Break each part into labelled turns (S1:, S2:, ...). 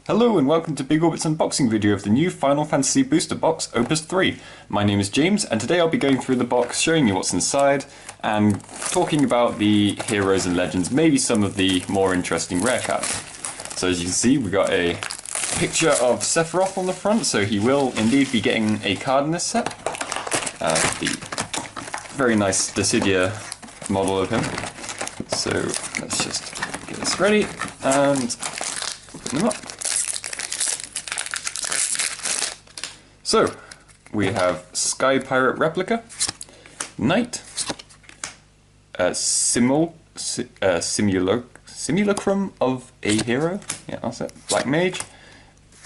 S1: Hello and welcome to Big Orbit's unboxing video of the new Final Fantasy Booster Box Opus 3. My name is James and today I'll be going through the box, showing you what's inside and talking about the heroes and legends, maybe some of the more interesting rare cards. So as you can see, we got a picture of Sephiroth on the front, so he will indeed be getting a card in this set. The very nice Dissidia model of him. So let's just get this ready and open them up. So, we have Sky Pirate Replica, Knight, Simulacrum of a Hero, yeah that's it, Black Mage,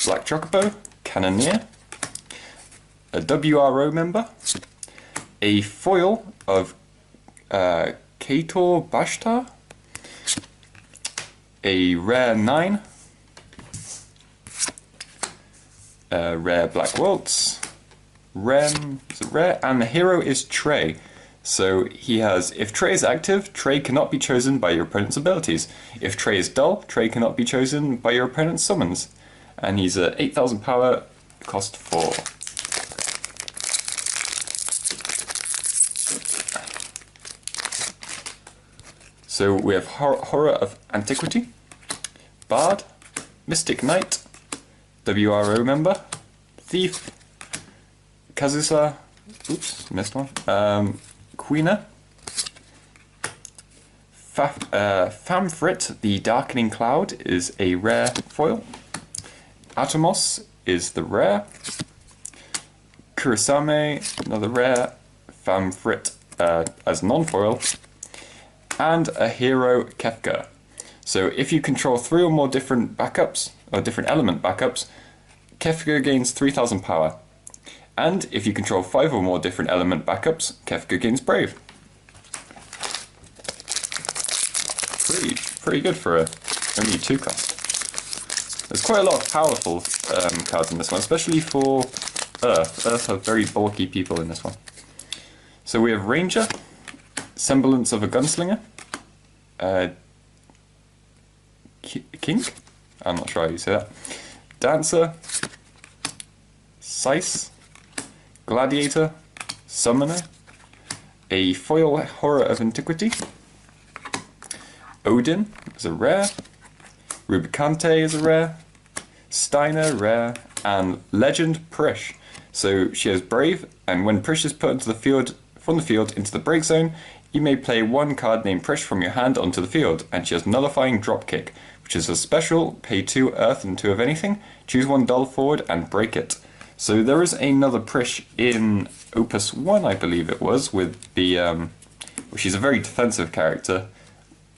S1: Black Chocobo, Cannoneer, a WRO member, a foil of Kator Bashtar, a rare 9, rare Black Waltz, Rem, is it rare? And the hero is Trey. So he has, if Trey is active, Trey cannot be chosen by your opponent's abilities. If Trey is dull, Trey cannot be chosen by your opponent's summons. And he's a 8,000 power, cost 4. So we have Horror of Antiquity, Bard, Mystic Knight, WRO member, Thief, Kazusa, oops, missed one, Queener, Famfrit, the Darkening Cloud, is a rare foil, Atomos is the rare, Kurosame, another rare, Famfrit as non-foil, and a hero Kefka. So if you control 3 or more different backups, or different element backups, Kefka gains 3,000 power. And if you control 5 or more different element backups, Kefka gains Brave. Pretty good for only 2 cost. There's quite a lot of powerful cards in this one, especially for Earth. Earth have very bulky people in this one. So we have Ranger, Semblance of a Gunslinger, Kink? I'm not sure how you say that. Dancer, Sice, Gladiator, Summoner, a foil Horror of Antiquity, Odin is a rare, Rubicante is a rare, Steiner rare, and Legend Prish. So she has Brave, and when Prish is put into the field, from the field into the break zone, you may play 1 card named Prish from your hand onto the field, and she has Nullifying Dropkick, which is a special, pay 2 earth and 2 of anything, choose 1 dull forward and break it. So there is another Prish in Opus 1, I believe it was, with the, well, she's a very defensive character.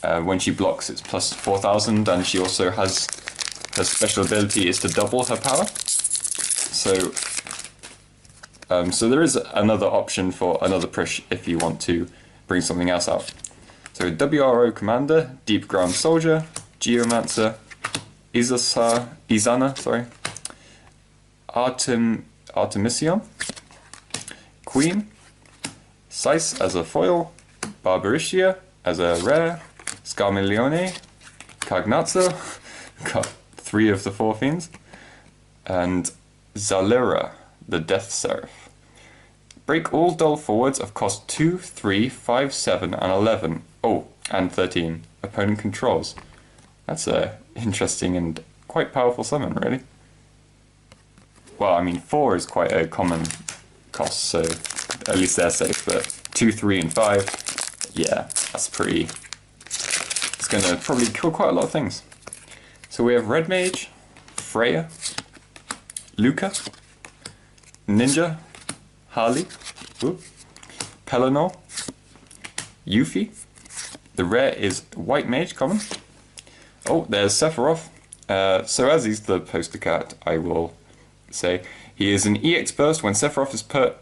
S1: When she blocks it's plus 4,000, and she also has, her special ability is to double her power. So, so there is another option for another Prish if you want to bring something else out. So WRO Commander, Deep Ground Soldier, Geomancer, Izana, Artemision, Queen, Sice as a foil, Barbaricia as a rare, Scarmiglione, Cagnazzo, got 3 of the 4 fiends, and Zalira, the Death Seraph. Break all dull forwards of cost 2, 3, 5, 7, and 11. Oh, and 13. Opponent controls. That's a interesting and quite powerful summon, really. Well, I mean, 4 is quite a common cost, so at least they're safe, but 2, 3, and 5, yeah, that's pretty... It's going to probably kill quite a lot of things. So we have Red Mage, Freya, Luca, Ninja, Harley, Pelennor, Yuffie. The rare is White Mage, common. Oh, there's Sephiroth. So as he's the poster card, I will say, he is an EX burst. When Sephiroth is put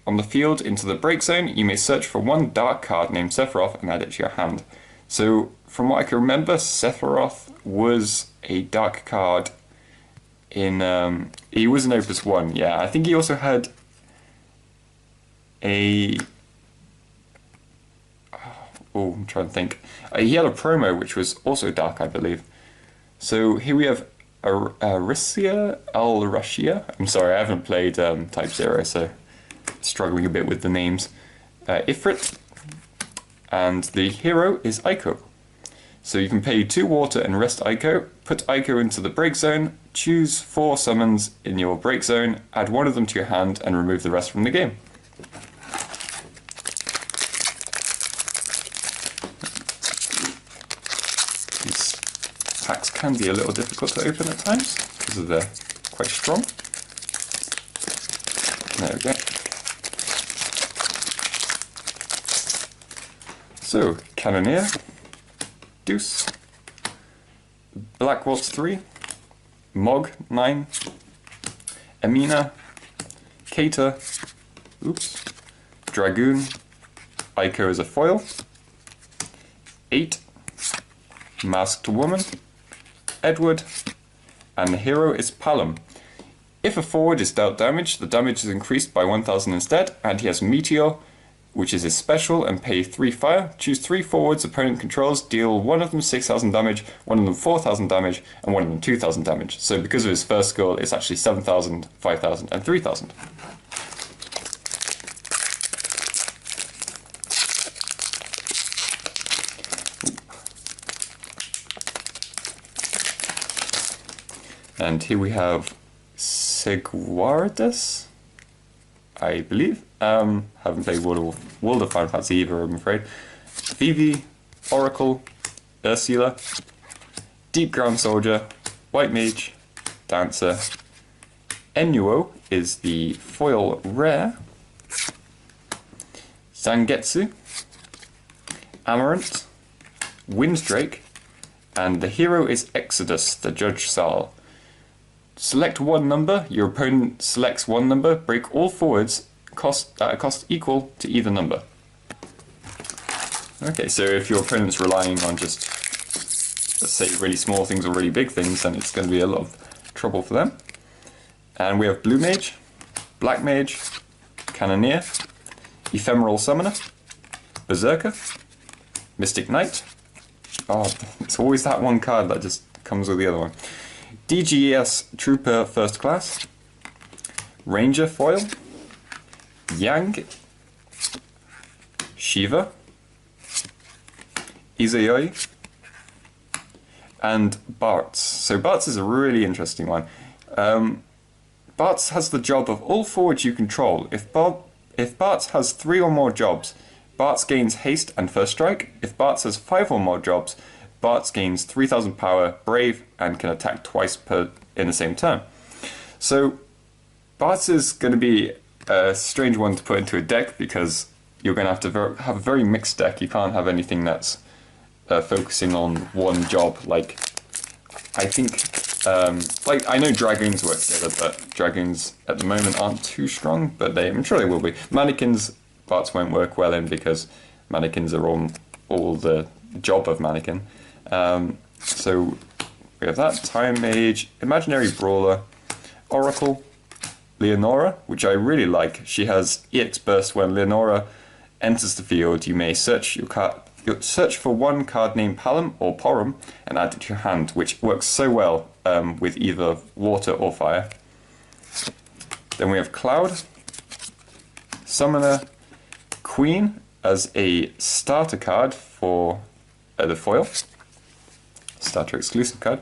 S1: on the field into the break zone, you may search for 1 dark card named Sephiroth and add it to your hand. So from what I can remember, Sephiroth was a dark card in, he was in Opus 1, yeah. I think he also had a, oh, I'm trying to think. He had a promo which was also dark, I believe. So here we have Arisia Al-Rashia. I'm sorry, I haven't played Type 0, so struggling a bit with the names. Ifrit. And the hero is Aiko. So you can pay 2 water and rest Aiko, put Aiko into the break zone, choose 4 summons in your break zone, add 1 of them to your hand, and remove the rest from the game. These packs can be a little difficult to open at times, because they're quite strong. There we go. So, Cannoneer, Deuce, Black Waltz 3, Mog 9, Amina, Cater, oops, Dragoon, Aiko as a foil, 8, Masked Woman, Edward, and the hero is Palom. If a forward is dealt damage, the damage is increased by 1000 instead, and he has Meteor, which is his special, and pay 3 fire. Choose 3 forwards opponent controls, deal 1 of them 6000 damage, 1 of them 4000 damage, and 1 of them 2000 damage. So because of his first skill, it's actually 7000, 5000, and 3000. And here we have Seguardus, I believe. Haven't played World of Final Fantasy either, I'm afraid. Vivi, Oracle, Ursula, Deep Ground Soldier, White Mage, Dancer. Enuo is the foil rare. Zangetsu, Amaranth, Winddrake, and the hero is Exodus, the Judge Sal. Select 1 number, your opponent selects 1 number, break all forwards at a cost equal to either number. Okay, so if your opponent's relying on just, let's say, really small things or really big things, then it's going to be a lot of trouble for them. And we have Blue Mage, Black Mage, Cannoneer, Ephemeral Summoner, Berserker, Mystic Knight. Oh, it's always that one card that just comes with the other one. DGES Trooper First Class, Ranger Foil, Yang, Shiva, Izayoi, and Bartz. So Bartz is a really interesting one. Bartz has the job of all forwards you control. If Bartz has 3 or more jobs, Bartz gains haste and first strike. If Bartz has 5 or more jobs, Bartz gains 3000 power, brave, and can attack twice in the same turn. So Bartz is going to be a strange one to put into a deck because you're going to have to have a very mixed deck. You can't have anything that's focusing on one job. Like, I think, like, I know Dragoons work together, but Dragoons at the moment aren't too strong, but I'm sure they will be. Mannequins, Bartz won't work well in because mannequins are all the job of mannequin. So we have that, Time Mage, Imaginary Brawler, Oracle, Leonora, which I really like. She has EX Burst. When Leonora enters the field, you may search search for 1 card named Palom or Porum and add it to your hand, which works so well with either water or fire. Then we have Cloud, Summoner, Queen as a starter card for the foil, starter exclusive card,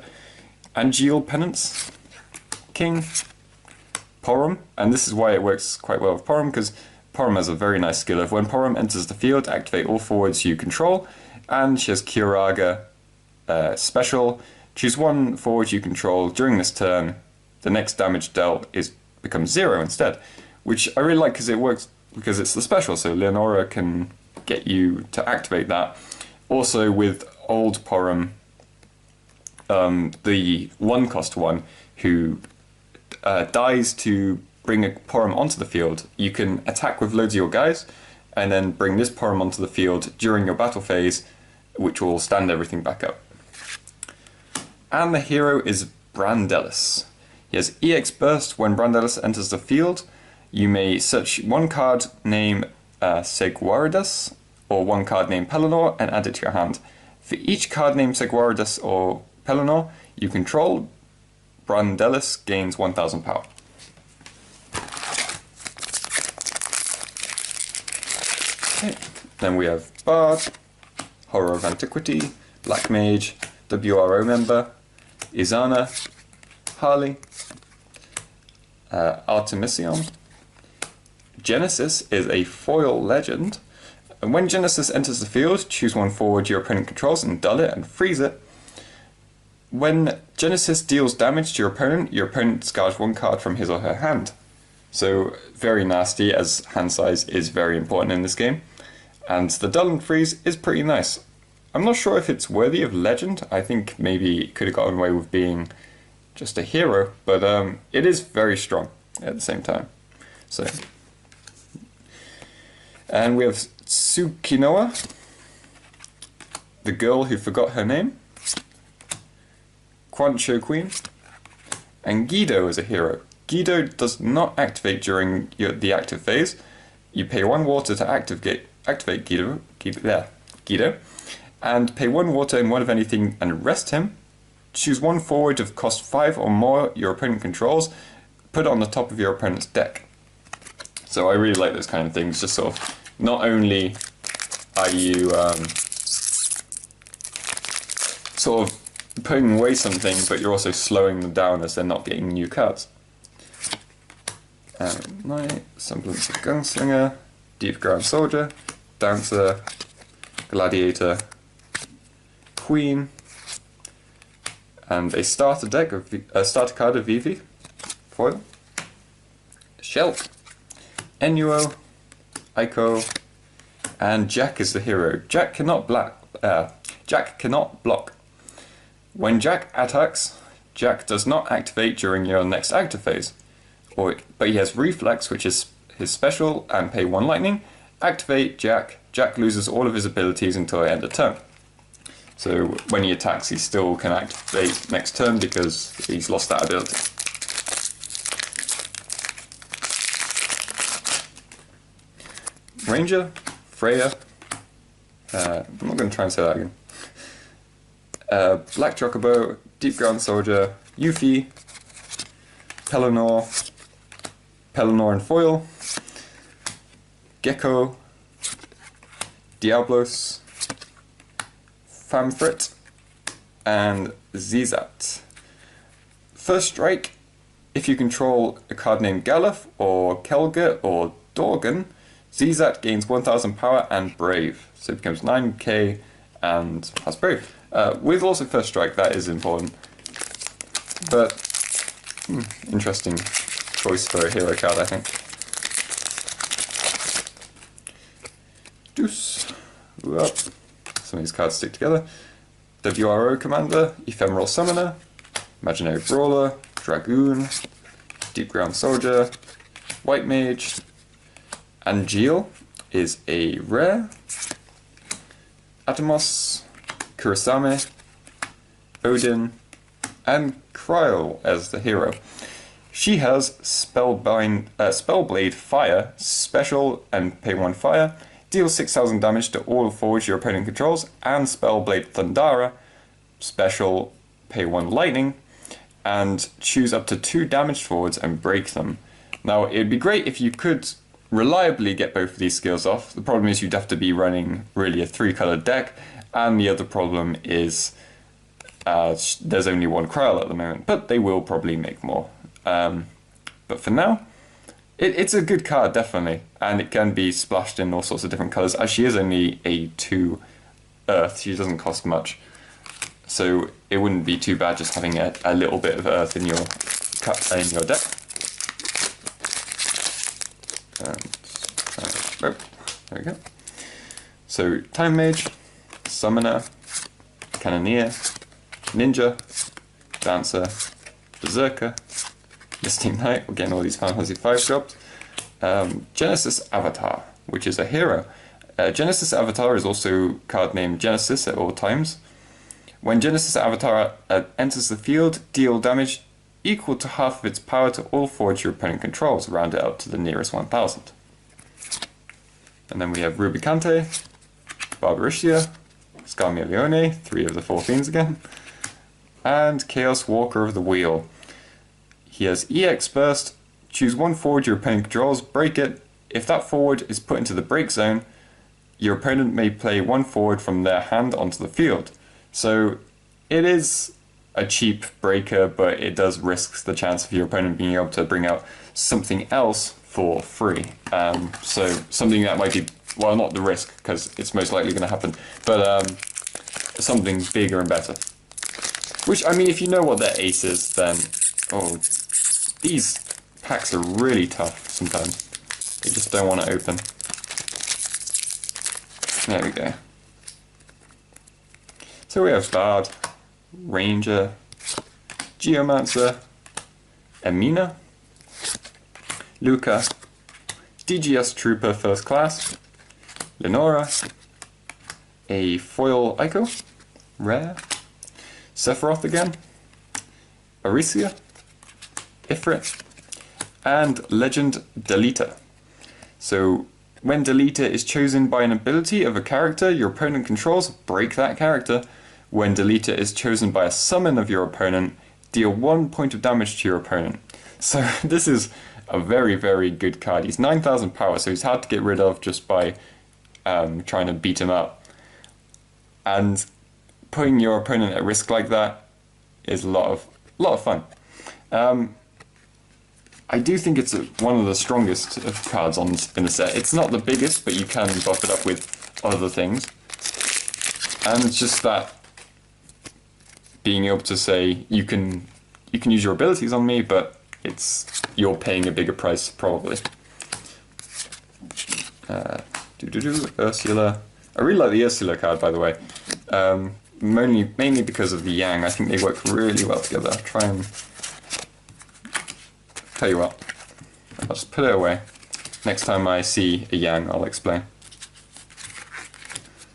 S1: Angeal Penance, King, Porum, and this is why it works quite well with Porum, because Porum has a very nice skill of when Porum enters the field, activate all forwards you control, and she has Kyuraga special, choose 1 forward you control during this turn, the next damage dealt becomes 0 instead, which I really like because it works because it's the special, so Leonora can get you to activate that. Also with old Porum, the 1-cost one who dies to bring a Porum onto the field, you can attack with loads of your guys and then bring this Porum onto the field during your battle phase, which will stand everything back up. And the hero is Brandelis. He has EX Burst. When Brandelis enters the field, you may search 1 card named Seguardus or 1 card named Pelennor and add it to your hand. For each card named Seguardus or Pelennor you control, Brandelis gains 1000 power. Okay. Then we have Bard, Horror of Antiquity, Black Mage, WRO member, Izana, Harley, Artemision. Genesis is a foil legend, and when Genesis enters the field, choose one forward your opponent controls and dull it and freeze it. When Genesis deals damage to your opponent discards one card from his or her hand. So very nasty, as hand size is very important in this game. And the dull and freeze is pretty nice. I'm not sure if it's worthy of legend. I think maybe it could have gotten away with being just a hero, but it is very strong at the same time. So, and we have Tsukinoa, the girl who forgot her name, Quancho Queen, and Guido is a hero. Guido does not activate during the active phase. You pay 1 water to activate Guido, and pay 1 water in one of anything and rest him. Choose 1 forward of cost 5 or more your opponent controls, put it on the top of your opponent's deck. So I really like those kind of things, just sort of, not only are you sort of putting away something, but you're also slowing them down as they're not getting new cards. Knight, Semblance of Gunslinger, Deep Ground Soldier, Dancer, Gladiator, Queen, and a starter deck of starter card of Vivi, foil, Shelp, Enuo, Aiko, and Jack is the hero. Jack cannot block. When Jack attacks, Jack does not activate during your next active phase, but he has Reflex, which is his special, and pay 1 lightning. Activate Jack. Jack loses all of his abilities until the end of turn. So when he attacks, he still can activate next turn because he's lost that ability. Ranger, Freya. I'm not going to try and say that again. Black Chocobo, Deep Ground Soldier, Yuffie, Pelennor in foil, Gecko, Diablos, Famfrit, and Zizat. First strike, if you control a card named Galuf or Kelga or Dorgan, Zizat gains 1000 power and Brave, so it becomes 9k and has Brave. With also first strike, that is important, but interesting choice for a hero card, I think. Deuce. Up. Some of these cards stick together. WRO Commander, Ephemeral Summoner, Imaginary Brawler, Dragoon, Deep Ground Soldier, White Mage, Angeal is a rare, Atomos, Kurasame, Odin, and Kryl as the hero. She has Spellblade Fire, special, and pay 1 fire, deals 6000 damage to all forwards your opponent controls, and Spellblade Thundara, special, pay 1 lightning, and choose up to 2 damaged forwards and break them. Now, it'd be great if you could reliably get both of these skills off. The problem is you'd have to be running really a 3-colored deck, and the other problem is there's only 1 Kryl at the moment, but they will probably make more. But for now, it's a good card, definitely, and it can be splashed in all sorts of different colours, as she is only a 2 Earth, she doesn't cost much, so it wouldn't be too bad just having a little bit of Earth in your deck. Oh, there we go. So, Time Mage, Summoner, Cannoneer, Ninja, Dancer, Berserker, Mystic Knight, we're getting all these Final Fantasy V drops. Genesis Avatar, which is a hero. Genesis Avatar is also card named Genesis at all times. When Genesis Avatar enters the field, deal damage equal to half of its power to all forwards your opponent controls, round it up to the nearest 1000. And then we have Rubicante, Barbariccia, Scarmiglione, 3 of the 4 fiends again, and Chaos Walker of the Wheel. he has EX Burst. Choose one forward your opponent controls, break it. If that forward is put into the break zone, your opponent may play one forward from their hand onto the field. So it is a cheap breaker, but it does risk the chance of your opponent being able to bring out something else for free. So something that might be, well, not the risk, because it's most likely going to happen, but something bigger and better. Which, I mean, if you know what their ace is, then, oh, these packs are really tough sometimes. You just don't want to open. There we go. So we have Bard, Ranger, Geomancer, Emina, Luca, DGS Trooper First Class, Lenora, a foil Ico, rare, Sephiroth again, Aricia, Ifrit, and Legend Deleta. So when Deleta is chosen by an ability of a character your opponent controls, break that character. When Deleta is chosen by a summon of your opponent, deal 1 point of damage to your opponent. So this is a very, very good card. He's 9,000 power, so he's hard to get rid of just by trying to beat him up. And putting your opponent at risk like that is a lot of fun. I do think it's one of the strongest of cards in the set. It's not the biggest, but you can buff it up with other things. And it's just that being able to say you can use your abilities on me, but you're paying a bigger price probably. Ursula. I really like the Ursula card, by the way. Mainly because of the Yang. I think they work really well together. I'll try and tell you what, I'll just put it away. Next time I see a Yang, I'll explain.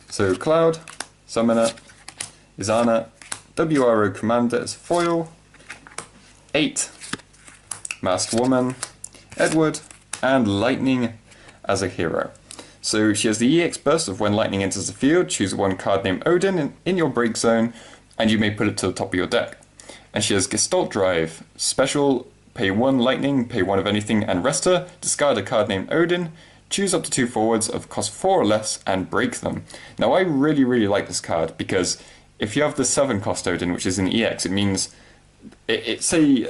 S1: So Cloud, Summoner, Izana, WRO Commander as foil, 8, Masked Woman, Edward, and Lightning as a hero. So she has the EX Burst of when lightning enters the field, choose one card named Odin in your break zone, and you may put it to the top of your deck. And she has Gestalt Drive, special, pay 1 lightning, pay 1 of anything, and rest her, discard a card named Odin, choose up to 2 forwards of cost 4 or less, and break them. Now I really, really like this card, because if you have the 7 cost Odin, which is an EX, it means, say,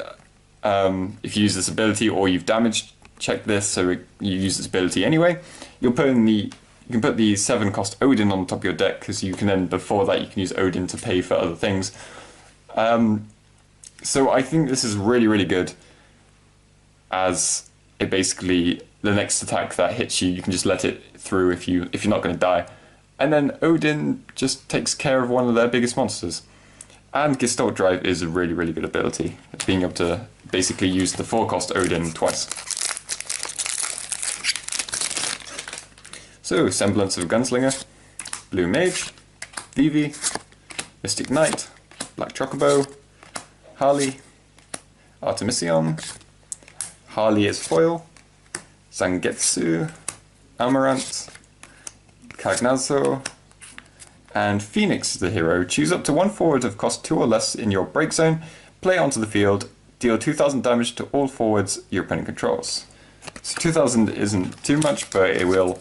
S1: if you use this ability or you've damage checked this, so you use this ability anyway, you can put the 7 cost Odin on the top of your deck, because you can then, before that, you can use Odin to pay for other things. So I think this is really, really good, as it basically, the next attack that hits you, you can just let it through if you're not going to die. And then Odin just takes care of one of their biggest monsters. And Gestalt Drive is a really, really good ability, being able to basically use the 4 cost Odin twice. So, Semblance of a Gunslinger, Blue Mage, Vivi, Mystic Knight, Black Chocobo, Harley, Artemision, Harley is foil, Zangetsu, Amaranth, Kagnazo, and Phoenix is the hero. Choose up to 1 forward of cost 2 or less in your break zone, play onto the field, deal 2,000 damage to all forwards your opponent controls. So 2,000 isn't too much, but it will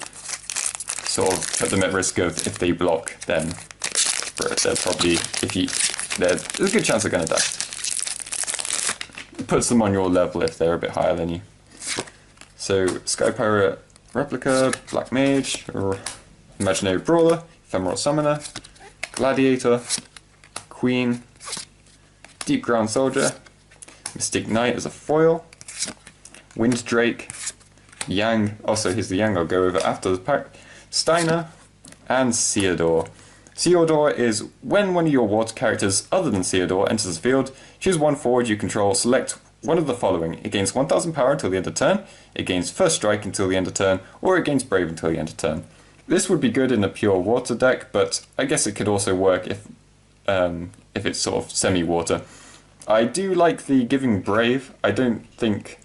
S1: sort of put them at risk of, if they block, then they're probably, there's a good chance they're going to die. It puts them on your level if they're a bit higher than you. So Sky Pirate Replica, Black Mage, or Imaginary Brawler, Ephemeral Summoner, Gladiator, Queen, Deep Ground Soldier, Mystic Knight as a foil, Wind Drake, Yang, also here's the Yang I'll go over after the pack, Steiner, and Theodore. Theodore is when one of your water characters other than Theodore enters the field, choose 1 forward you control, select one of the following: it gains 1,000 power until the end of turn, it gains First Strike until the end of turn, or it gains Brave until the end of turn. This would be good in a pure water deck, but I guess it could also work if it's sort of semi-water. I do like the giving Brave. I don't think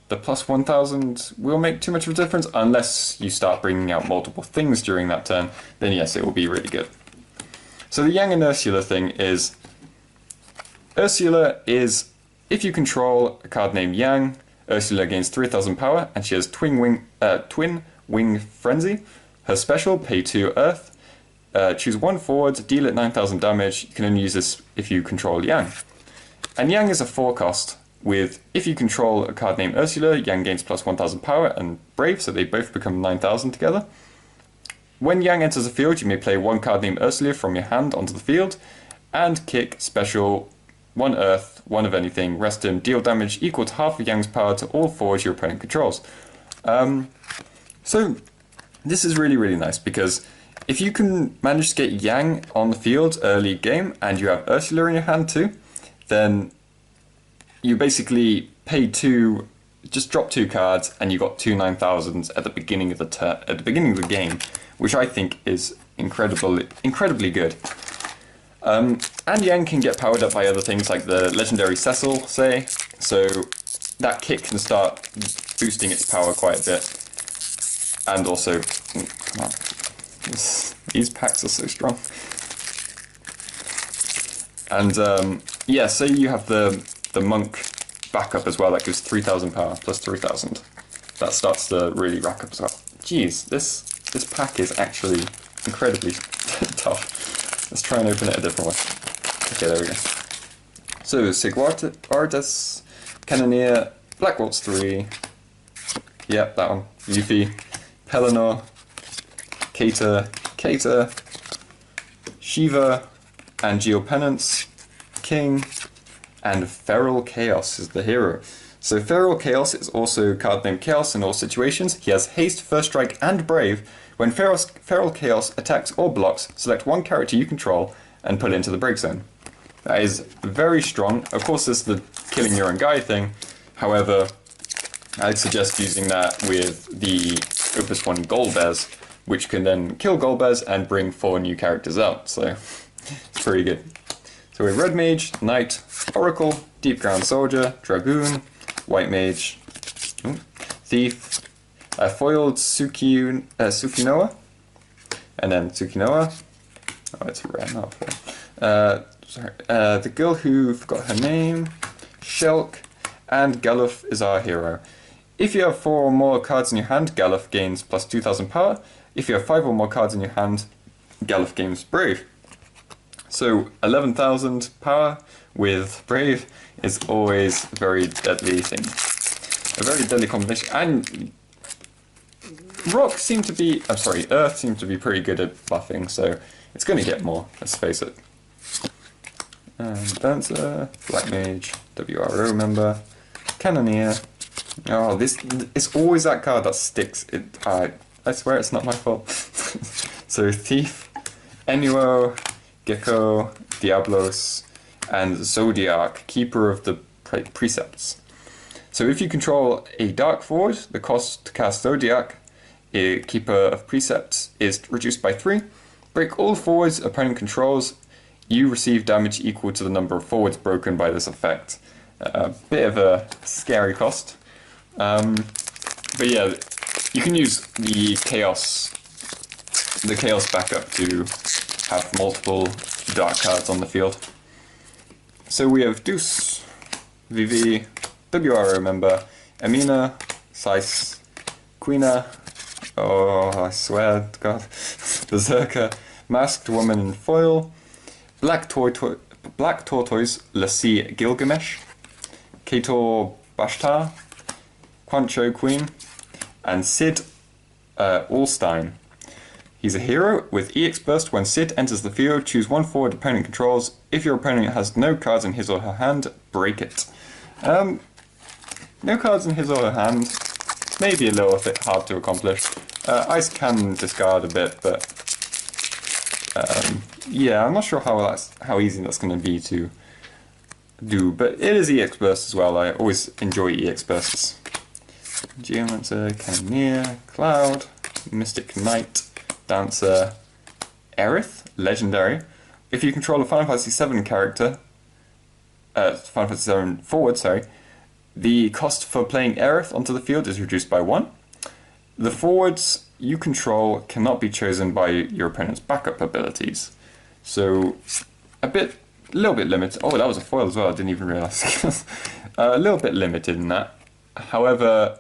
S1: the plus 1,000 will make too much of a difference unless you start bringing out multiple things during that turn. Then yes, it will be really good. So the Yang and Ursula thing is, Ursula is if you control a card named Yang, Ursula gains 3,000 power, and she has Twin Wing Frenzy. Her special, pay 2 Earth. Choose 1 forward, deal it 9,000 damage. You can only use this if you control Yang. And Yang is a 4 cost, with if you control a card named Ursula, Yang gains plus 1,000 power and Brave, so they both become 9,000 together. When Yang enters the field, you may play 1 card named Ursula from your hand onto the field, and kick special 1 Earth, 1 of anything, rest him, deal damage equal to half of Yang's power to all forwards your opponent controls. So this is really, really nice, because if you can manage to get Yang on the field early game, and you have Ursula in your hand too, then you basically pay 2, just drop 2 cards, and you got 2 9,000s at the beginning of the game, which I think is incredibly good. And Yang can get powered up by other things like the legendary Cecil, say, so that kick can start boosting its power quite a bit. And also, come on, these packs are so strong. And yeah, so you have the monk backup as well, that gives 3,000 power plus 3,000. That starts to really rack up as well. Jeez, this pack is actually incredibly tough. Let's try and open it a different way. Okay, there we go. So, Sigwartis, Cannoneer, Black Waltz 3, yep, that one, Yuffie, Pelennor, Kater, Shiva, and Geopenance, King, and Feral Chaos is the hero. So Feral Chaos is also a card named Chaos in all situations. He has Haste, First Strike, and Brave. When Feral Chaos attacks or blocks, select 1 character you control and put it into the break zone. That is very strong. Of course, this is the killing your own guy thing. However, I'd suggest using that with the Opus 1 Golbez, which can then kill Golbez and bring 4 new characters out. So it's pretty good. So we have Red Mage, Knight, Oracle, Deep Ground Soldier, Dragoon, White Mage, Thief, foiled Tsukinoa, and then Tsukinoa. Oh, it's rare, not foil. Sorry, the girl who forgot her name, Shelk, and Galuf is our hero. If you have 4 or more cards in your hand, Galuf gains plus 2,000 power. If you have 5 or more cards in your hand, Galuf gains Brave. So 11,000 power with Brave is always a very deadly thing. A very deadly combination. And Earth seemed to be pretty good at buffing, so it's going to get more, let's face it. Dancer, Black Mage, WRO member, Cannoneer. Oh, this it's always that card that sticks. I swear it's not my fault. So Thief, Enuo, Gecko, Diablos, and Zodiac, Keeper of the Precepts. So if you control a Dark forward, the cost to cast Zodiac, a Keeper of Precepts, is reduced by 3. Break all forwards opponent controls. You receive damage equal to the number of forwards broken by this effect. A bit of a scary cost. But yeah, you can use the Chaos backup to have multiple dark cards on the field. So we have Deuce, Vivi, WRO member, Amina, Seiss, Queena, oh I swear to God, Berserker, Masked Woman in Foil, Black Tortoise, Lassie Gilgamesh, Kator Bashtar, Quancho Queen, and Sid Allstein. He's a hero with EX Burst. When Sid enters the field, choose 1 forward opponent controls. If your opponent has no cards in his or her hand, break it. No cards in his or her hand, maybe a little bit hard to accomplish. Ice can discard a bit, but yeah, I'm not sure how easy that's going to be to do, but it is EX Burst as well. I always enjoy EX Bursts. Geomancer, Cannoneer, Cloud, Mystic Knight, Dancer, Aerith, Legendary. If you control a Final Fantasy VII character, Final Fantasy VII forward, sorry, the cost for playing Aerith onto the field is reduced by 1. The forwards you control cannot be chosen by your opponent's backup abilities. So, a little bit limited. Oh, that was a foil as well, I didn't even realise. A little bit limited in that. However,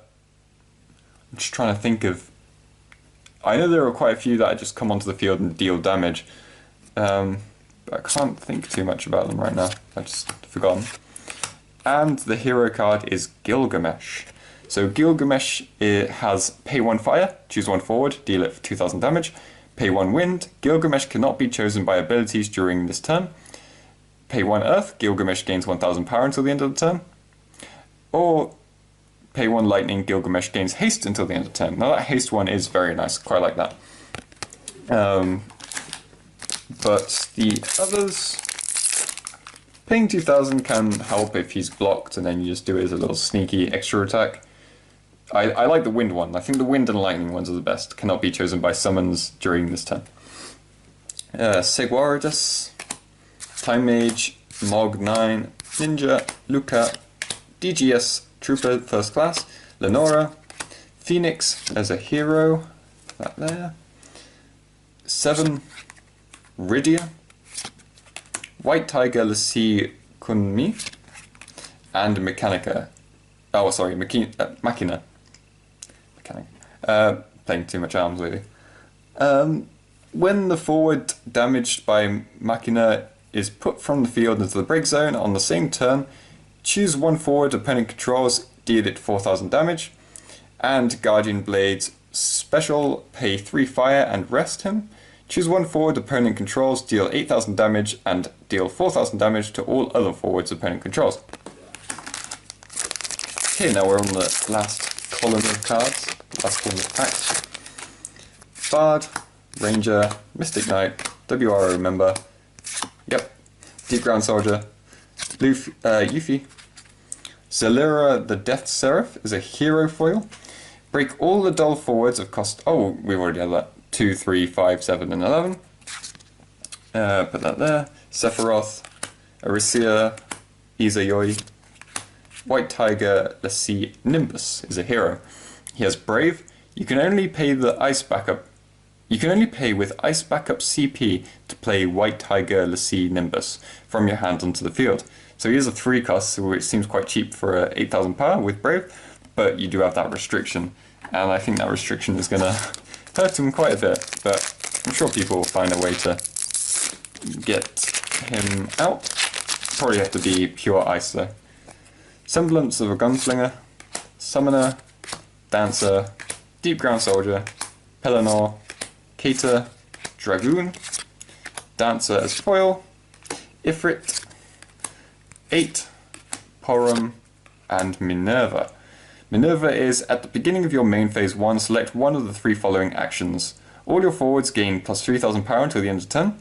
S1: I'm just trying to think of... I know there are quite a few that just come onto the field and deal damage. But I can't think too much about them right now. I've just forgotten. And the hero card is Gilgamesh. So Gilgamesh, it has pay 1 fire, choose 1 forward, deal it for 2000 damage. Pay 1 wind, Gilgamesh cannot be chosen by abilities during this turn. Pay 1 earth, Gilgamesh gains 1000 power until the end of the turn. Or pay 1 lightning, Gilgamesh gains haste until the end of the turn. Now that haste one is very nice, quite like that. But the others, paying 2000 can help if he's blocked, and then you just do it as a little sneaky extra attack. I like the wind one. I think the wind and lightning ones are the best. Cannot be chosen by summons during this turn. Seguardus, Time Mage, Mog 9, Ninja, Luca, DGS, Trooper First Class, Lenora, Phoenix as a hero, that there. 7, Rydia, White Tiger Lassie Kunmi, and Mechanica. Oh, sorry, Machina. Playing too much arms, really. When the forward damaged by Machina is put from the field into the break zone on the same turn, choose 1 forward opponent controls, deal it 4000 damage. And Guardian Blades special, pay 3 fire and rest him. Choose 1 forward opponent controls, deal 8000 damage, and deal 4000 damage to all other forwards opponent controls. Okay, now we're on the last column of cards, last column of packs. Bard, Ranger, Mystic Knight, WRO member, yep, Deep Ground Soldier, Yuffie. Zelira the Death Seraph is a hero foil. Break all the dull forwards of cost... Oh, we've already had that. 2, 3, 5, 7, and 11. Put that there. Sephiroth, Arisia, Izayoi. White Tiger Lassie Nimbus is a hero. He has Brave. You can only pay the ice backup. You can only pay with ice backup CP to play White Tiger Lassie Nimbus from your hand onto the field. So he has a 3 cost, which seems quite cheap for 8000 power with Brave, but you do have that restriction, and I think that restriction is going to hurt him quite a bit, but I'm sure people will find a way to get him out. Probably have to be pure ice though. Semblance of a Gunslinger, Summoner, Dancer, Deep Ground Soldier, Pelennor, Keita, Dragoon, Dancer as foil, Ifrit, 8, Porum, and Minerva. Minerva is, at the beginning of your main phase 1, select one of the 3 following actions. All your forwards gain plus 3000 power until the end of turn.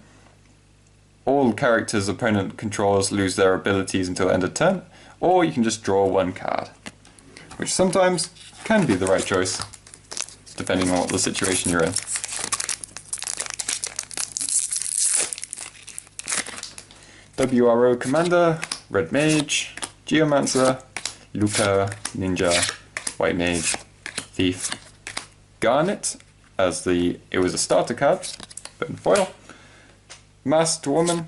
S1: All characters opponent controls lose their abilities until the end of turn. Or you can just draw 1 card, which sometimes can be the right choice, depending on what the situation you're in. WRO Commander, Red Mage, Geomancer, Luca, Ninja, White Mage, Thief, Garnet, as it was a starter card, but in foil, Masked Woman,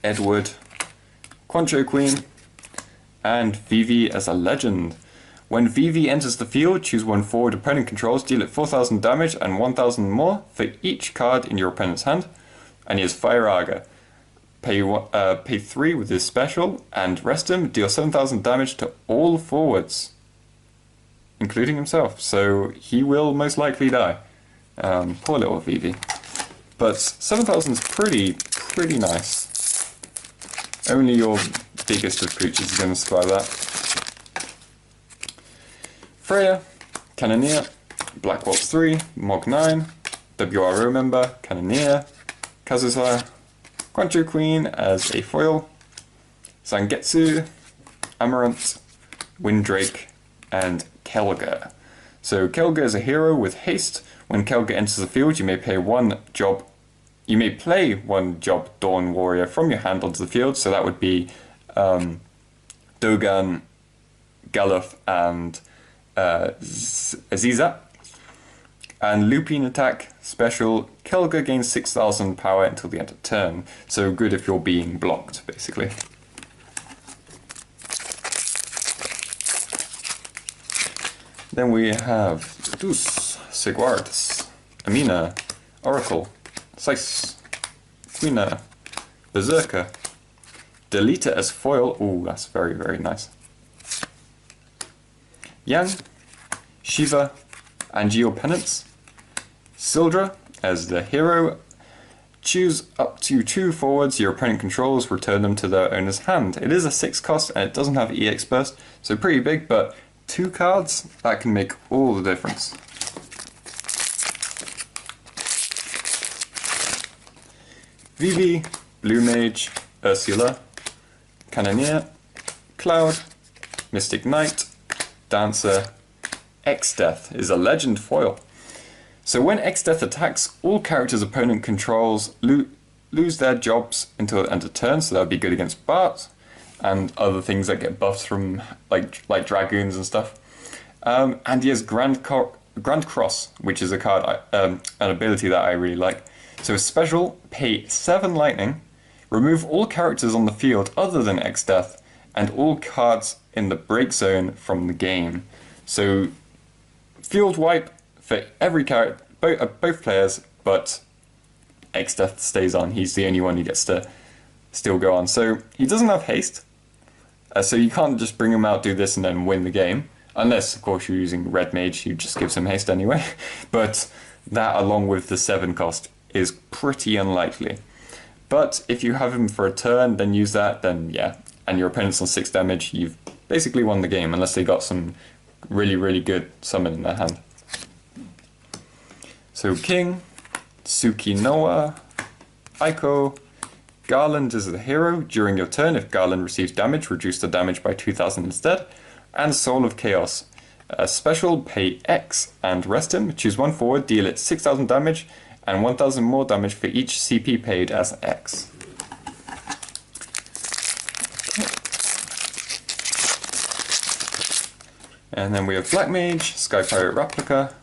S1: Edward, Quancho Queen, and Vivi as a legend. When Vivi enters the field, choose 1 forward opponent controls, deal it 4000 damage and 1000 more for each card in your opponent's hand, and he has Fire Aga. Pay 3 with his special, and rest him, deal 7000 damage to all forwards, including himself, so he will most likely die. Poor little Vivi. But 7000 is pretty nice. Only your biggest of creatures is going to survive that. Freya, Cannoneer, Black Waltz 3, Mog 9, WRO member, Cannoneer, Kazusaya, Quancho Queen as a foil, Zangetsu, Amaranth, Windrake, and Kelga. So Kelga is a hero with haste. When Kelga enters the field, you may play 1 job Dawn Warrior from your hand onto the field. So that would be Dogan, Galuf, and Aziza. And Lupine attack, special, Kelga gains 6000 power until the end of turn. So good if you're being blocked, basically. Then we have Dus, Sigwardus, Amina, Oracle, Seiss, Quina, Berserker, Delete as foil. Ooh, that's very, very nice. Yang, Shiva, Angeal Penance, Sildra as the hero. Choose up to 2 forwards your opponent controls, return them to their owner's hand. It is a 6 cost and it doesn't have EX burst, so pretty big, but 2 cards, that can make all the difference. Vivi, Blue Mage, Ursula, Cannoneer, Cloud, Mystic Knight, Dancer. X-Death is a legend foil. So when X-Death attacks, all characters opponent controls lose their jobs until the end of turn, so that would be good against Bart and other things that get buffs from like Dragoons and stuff. And he has Grand Cross, which is a card, an ability that I really like. So special, pay 7 lightning, remove all characters on the field other than X-Death, and all cards in the break zone from the game. So field wipe for every character, both players, but X-Death stays on. He's the only one who gets to still go on. So he doesn't have haste, so you can't just bring him out, do this, and then win the game. Unless, of course, you're using Red Mage, who just gives him haste anyway. But that, along with the 7 cost, is pretty unlikely. But if you have him for a turn, then use that, then yeah. And your opponent's on 6 damage, you've basically won the game, unless they got some really, really good summon in their hand. So King, Tsukinoa, Aiko, Garland is the hero. During your turn, if Garland receives damage, reduce the damage by 2,000 instead. And Soul of Chaos. Special, pay X and rest him. Choose 1 forward, deal it 6,000 damage, and 1,000 more damage for each CP paid as X. And then we have Black Mage, Sky Pirate Replica,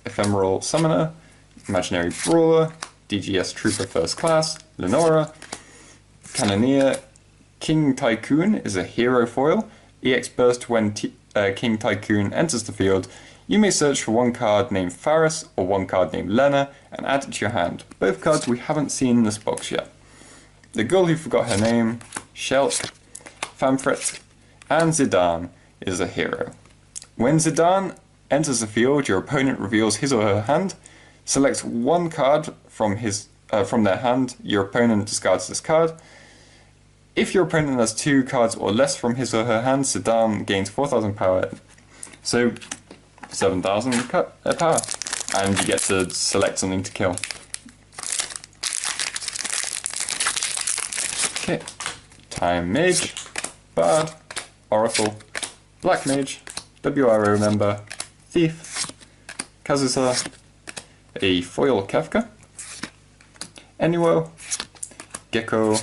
S1: Ephemeral Summoner, Imaginary Brawler, DGS Trooper First Class, Lenora, Cannoneer, King Tycoon is a hero foil. EX burst when King Tycoon enters the field. You may search for 1 card named Faris or 1 card named Lena and add it to your hand. Both cards we haven't seen in this box yet. The Girl Who Forgot Her Name, Shelk, Famfret, and Zidane is a hero. When Zidane enters the field, your opponent reveals his or her hand. Select 1 card from their hand. Your opponent discards this card. If your opponent has 2 cards or less from his or her hand, Zidane gains 4,000 power. So 7,000 power, and you get to select something to kill. Okay, Time Mage, Bard, Oracle, Black Mage, WRO member, Thief, Kazusa, a foil Kefka, Enuo, Gecko,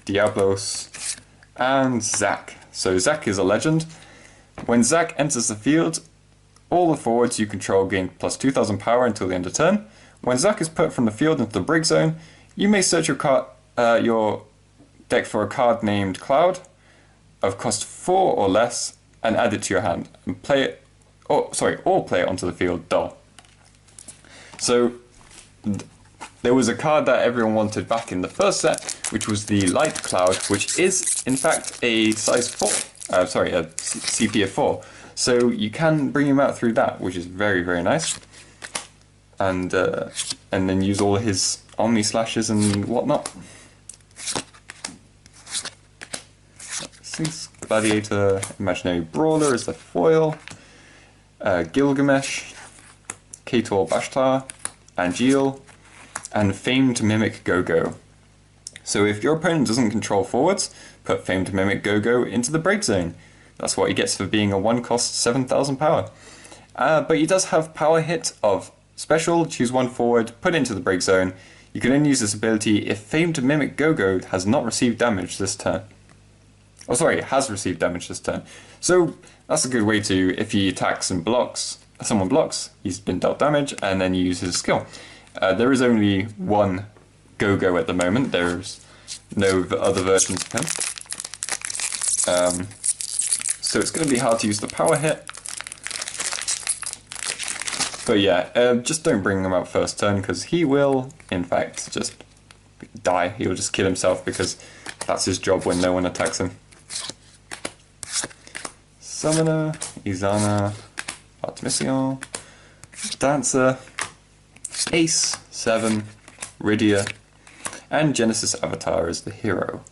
S1: Diablos, and Zack. So Zack is a legend. When Zack enters the field, all the forwards you control gain plus 2,000 power until the end of turn. When Zack is put from the field into the break zone, you may search your deck for a card named Cloud of cost 4 or less and add it to your hand and play it, or play it onto the field dull. So there was a card that everyone wanted back in the first set, which was the Light Cloud, which is in fact a size 4, a CP of 4. So you can bring him out through that, which is very, very nice. And then use all his Omni Slashes and whatnot. Gladiator, Imaginary Brawler is the foil. Gilgamesh, Kator Bashtar, Angeal, and Famed Mimic Go-Go. So if your opponent doesn't control forwards, put Famed Mimic Go-Go into the break zone. That's what he gets for being a 1-cost 7,000 power. But he does have power hit of special, choose 1 forward, put into the break zone. You can only use this ability if Famed Mimic Go-Go has not received damage this turn. Oh sorry, has received damage this turn. So that's a good way to, if he attacks and blocks, someone blocks, he's been dealt damage, and then you use his skill. There is only 1 Go-Go at the moment, there's no other versions of him. So it's going to be hard to use the power hit. But yeah, just don't bring him out first turn, because he will, in fact, just die. He'll just kill himself, because that's his job when no one attacks him. Summoner, Izana, Artemission, Dancer, Ace, 7, Rydia, and Genesis Avatar as the hero.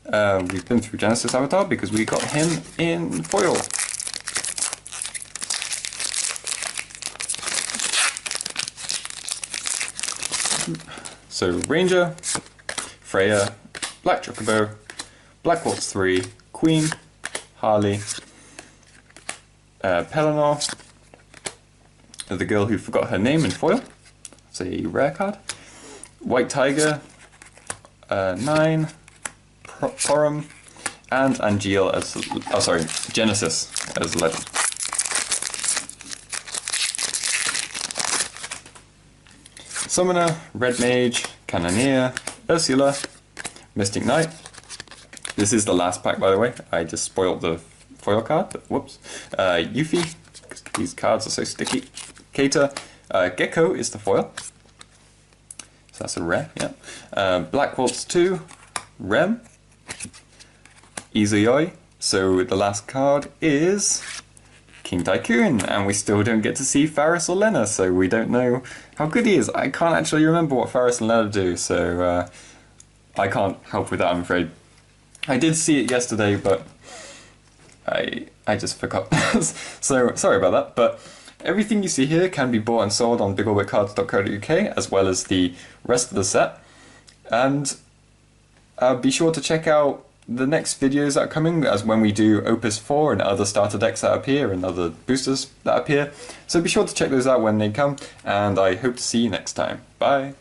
S1: We've been through Genesis Avatar because we got him in foil. So Ranger, Freya, Black Chocobo, Black Waltz 3, Queen, Harley, Pelennor, the girl who forgot her name in foil. It's a rare card. White Tiger, 9, Porum, and Angeal as, Genesis as legend. Summoner, Red Mage, Cannoneer, Ursula, Mystic Knight. This is the last pack, by the way. I just spoiled the foil card, but whoops. Yuffie, these cards are so sticky. Keita, Gecko is the foil. So that's a rare, yeah. Black Waltz 2, Rem, Izuyoi. So the last card is King Tycoon, and we still don't get to see Faris or Lena, so we don't know how good he is. I can't actually remember what Faris and Lena do, so I can't help with that, I'm afraid. I did see it yesterday, but I just forgot. So sorry about that, but everything you see here can be bought and sold on bigorbitcards.co.uk, as well as the rest of the set. And be sure to check out the next videos that are coming, as when we do Opus 4 and other starter decks that appear and other boosters that appear. So be sure to check those out when they come, and I hope to see you next time. Bye!